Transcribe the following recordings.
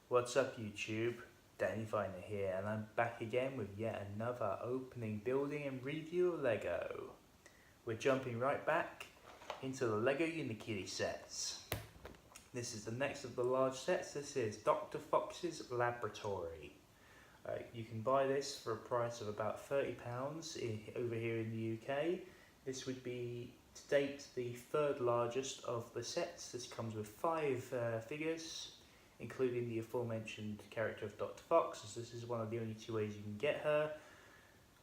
What's up YouTube? Danny Viner here, and I'm back again with yet another opening, building and review of Lego. We're jumping right back into the Lego Unikitty sets. This is the next of the large sets. This is Dr. Fox's Laboratory. You can buy this for a price of about £30 over here in the UK. This would be, to date, the third largest of the sets. This comes with 5 figures, including the aforementioned character of Dr. Fox, as this is one of the only 2 ways you can get her.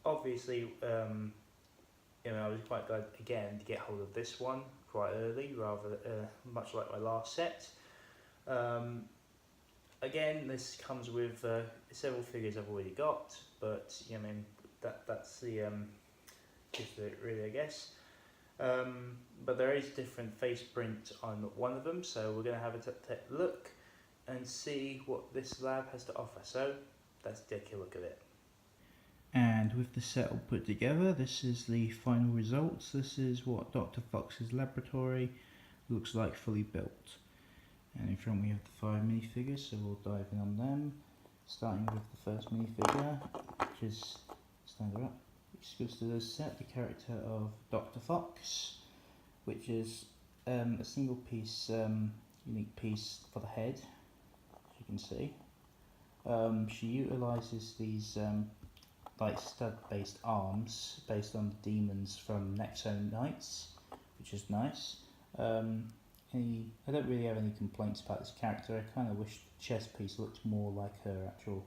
Obviously, I was quite glad again to get hold of this one quite early, rather much like my last set. Again, this comes with several figures I've already got, but that's the gist of it really, I guess. But there is different face print on one of them, so we're going to have a look and see what this lab has to offer. So let's take a look at it. And with the set all put together, this is the final results. This is what Dr. Fox's Laboratory looks like fully built. And in front we have the 5 minifigures, so we'll dive in on them. Starting with the first minifigure, which is, stand her up, which goes to this set, the character of Dr. Fox, which is a single piece, unique piece for the head, as you can see. She utilises these like stud-based arms based on the demons from Nexo Knights, which is nice. I don't really have any complaints about this character. I kind of wish the chest piece looked more like her actual,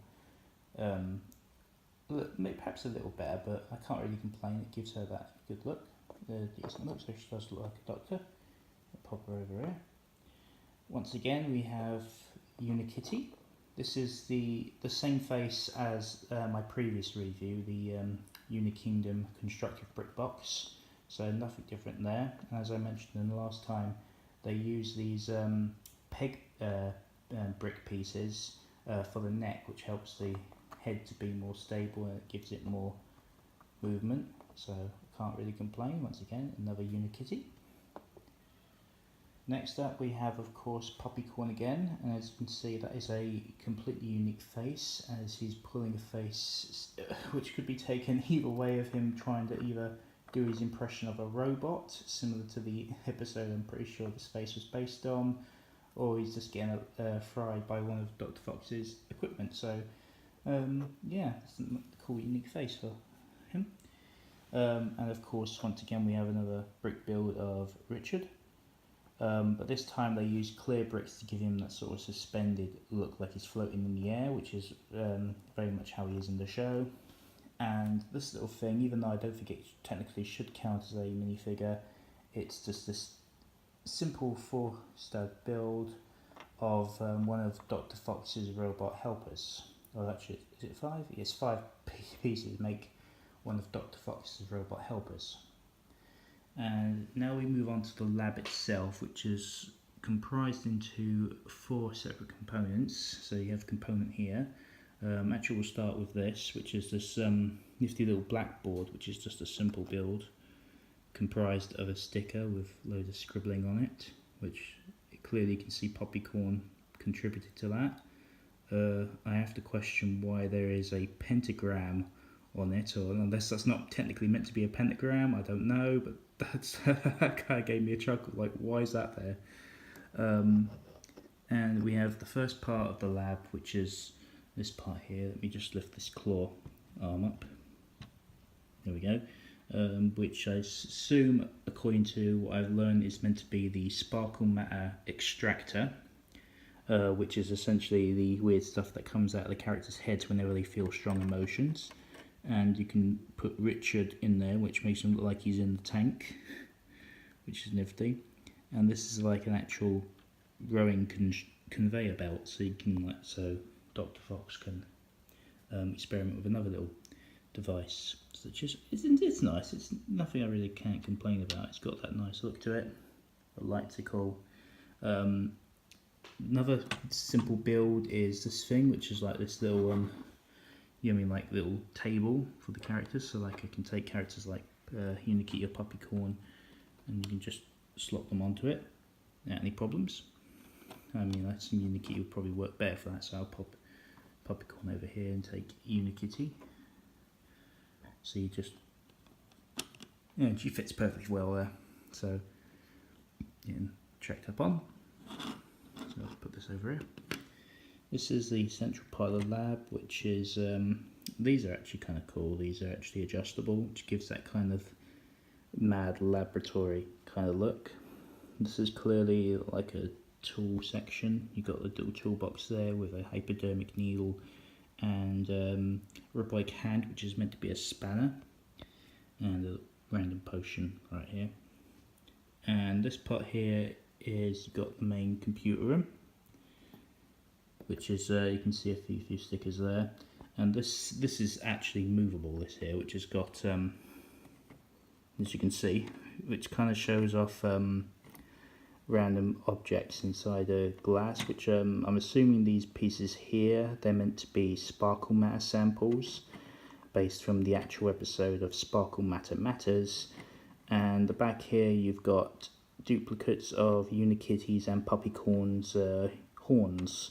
perhaps a little better, but I can't really complain. It gives her that good look, decent look, so she does look like a doctor. I'll pop her over here. Once again, we have Unikitty. This is the same face as my previous review, the Unikingdom constructive brick box, so nothing different there. As I mentioned in the last time, they use these peg brick pieces for the neck, which helps the head to be more stable and it gives it more movement, so I can't really complain. Once again, another Unikitty. Next up we have, of course, Poppycorn again, and as you can see, that is a completely unique face, as he's pulling a face which could be taken either way of him trying to either do his impression of a robot, similar to the episode I'm pretty sure this face was based on, or he's just getting fried by one of Dr. Fox's equipment. So yeah, it's a cool unique face for him. And of course, once again, we have another brick build of Richard. But this time they use clear bricks to give him that sort of suspended look, like he's floating in the air, which is very much how he is in the show. And this little thing, even though I don't think it technically should count as a minifigure, it's just this simple 4-stud build of one of Dr. Fox's robot helpers. Or actually, is it 5? Yes, 5 pieces make one of Dr. Fox's robot helpers. And now we move on to the lab itself, which is comprised into 4 separate components. So you have a component here. Actually, we'll start with this, which is this nifty little blackboard, which is just a simple build comprised of a sticker with loads of scribbling on it, which clearly you can see Poppycorn contributed to that. I have to question why there is a pentagram on it, or unless that's not technically meant to be a pentagram, I don't know, but that kind of gave me a chuckle, like why is that there? And we have the first part of the lab, which is this part here. Let me just lift this claw arm up. There we go. Which I assume, according to what I've learned, is meant to be the sparkle matter extractor, which is essentially the weird stuff that comes out of the characters' heads whenever they feel strong emotions. And you can put Richard in there, which makes him look like he's in the tank, which is nifty. And this is like an actual growing conveyor belt, so you can Dr. Fox can experiment with another little device, such as it's nice. It's nothing I really can't complain about. It's got that nice look to it. The lights are cool. Another simple build is this thing, which is like this little like little table for the characters. So like I can take characters like Unikitty or Poppycorn, and you can just slot them onto it without any problems. I mean, I assume Unikitty would probably work better for that, so I'll pop Puppycorn over here and take Unikitty. So you just, yeah, she fits perfectly well there. So, yeah, checked up on. So let's put this over here. This is the central part of the lab, which is, these are actually kind of cool. These are actually adjustable, which gives that kind of mad laboratory kind of look. This is clearly like a tool section. You've got the little toolbox there with a hypodermic needle and robotic hand, which is meant to be a spanner, and a random potion right here. And this part here is you've got the main computer room, which is you can see a few stickers there. And this is actually movable, this here, which has got as you can see, which kind of shows off random objects inside a glass, which I'm assuming these pieces here, they're meant to be sparkle matter samples based from the actual episode of Sparkle Matter Matters. And the back here you've got duplicates of Unikitty's and Puppycorn's horns,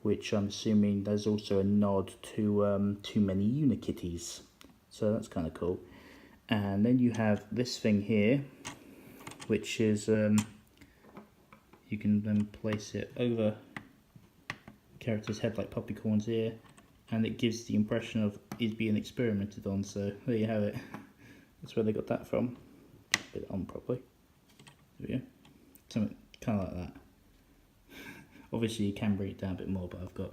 which I'm assuming there's also a nod to Too Many Unikitties, so that's kind of cool. And then you have this thing here, which is you can then place it over the character's head like Puppycorn's ear, and it gives the impression of he's being experimented on. So there you have it. That's where they got that from. Put it on properly. There we go. Something kind of like that. Obviously you can bring it down a bit more, but I've got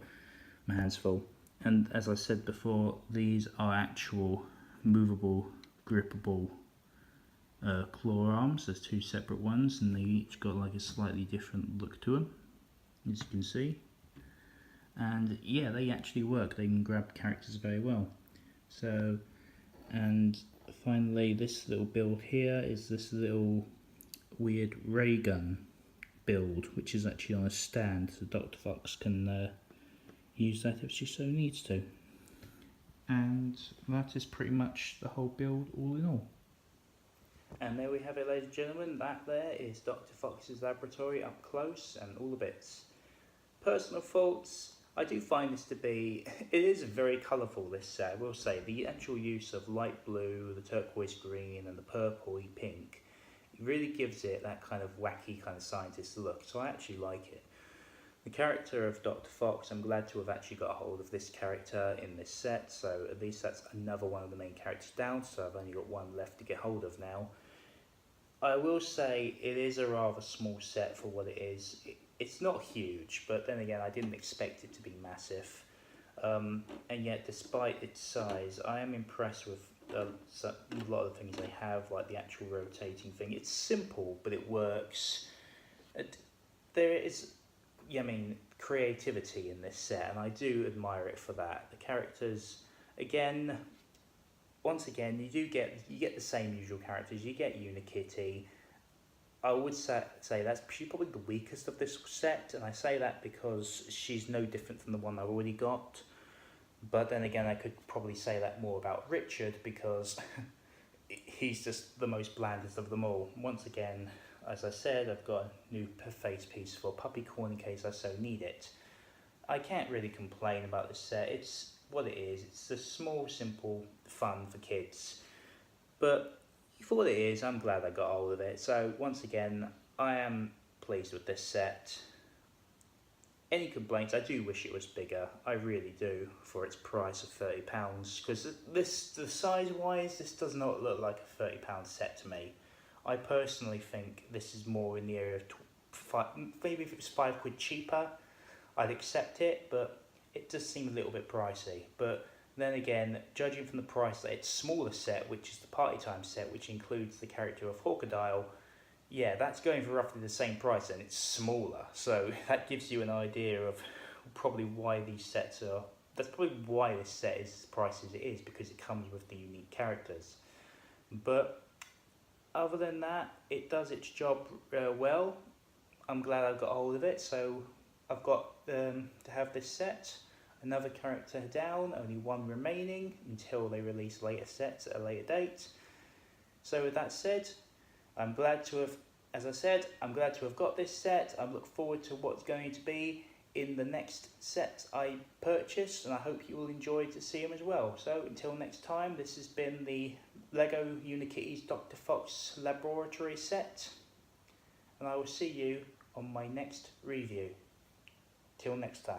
my hands full. And as I said before, these are actual movable, grippable claw arms. There's two separate ones, and they each got like a slightly different look to them, as you can see. And yeah, they actually work. They can grab characters very well. So, and finally, this little build here is this little weird ray gun build, which is actually on a stand, so Dr. Fox can use that if she so needs to. And that is pretty much the whole build all in all. And there we have it, ladies and gentlemen. That there is Dr. Fox's laboratory up close and all the bits. Personal thoughts, I do find this to be, it is very colourful, this set, I will say. The actual use of light blue, the turquoise green and the purpley pink, it really gives it that kind of wacky kind of scientist look, so I actually like it. The character of Dr. Fox, I'm glad to have actually got a hold of this character in this set, so at least that's another one of the main characters down, so I've only got one left to get hold of now. I will say it is a rather small set for what it is. It's not huge, but then again I didn't expect it to be massive. And yet despite its size, I am impressed with a lot of the things they have, like the actual rotating thing. It's simple, but it works. There is, yeah, I mean, creativity in this set, and I do admire it for that. The characters, again, once again, you get the same usual characters. You get Unikitty. I would say she's probably the weakest of this set, and I say that because she's no different from the one I've already got. But then again, I could probably say that more about Richard, because he's just the most blandest of them all. Once again, as I said, I've got a new face piece for Puppycorn in case I so need it. I can't really complain about this set. It's what it is. It's a small, simple fun for kids. But for what it is, I'm glad I got hold of it. So once again, I am pleased with this set. Any complaints? I do wish it was bigger. I really do, for its price of £30. Because the size-wise, this does not look like a £30 set to me. I personally think this is more in the area of maybe if it was £5 cheaper, I'd accept it, but it does seem a little bit pricey. But then again, judging from the price that its smaller set, which is the Party Time set, which includes the character of Hawkadile, yeah, that's going for roughly the same price, and it's smaller. So that gives you an idea of probably why these sets are. That's probably why this set is as pricey as it is, because it comes with the unique characters. But other than that, it does its job well. I'm glad I got hold of it. So I've got to have this set. Another character down, only one remaining until they release later sets at a later date. So with that said, I'm glad to have as I said, I'm glad to have got this set. I look forward to what's going to be in the next set I purchase, and I hope you will enjoy to see them as well. So until next time, this has been the Lego Unikitty's Dr. Fox Laboratory set, and I will see you on my next review. Till next time.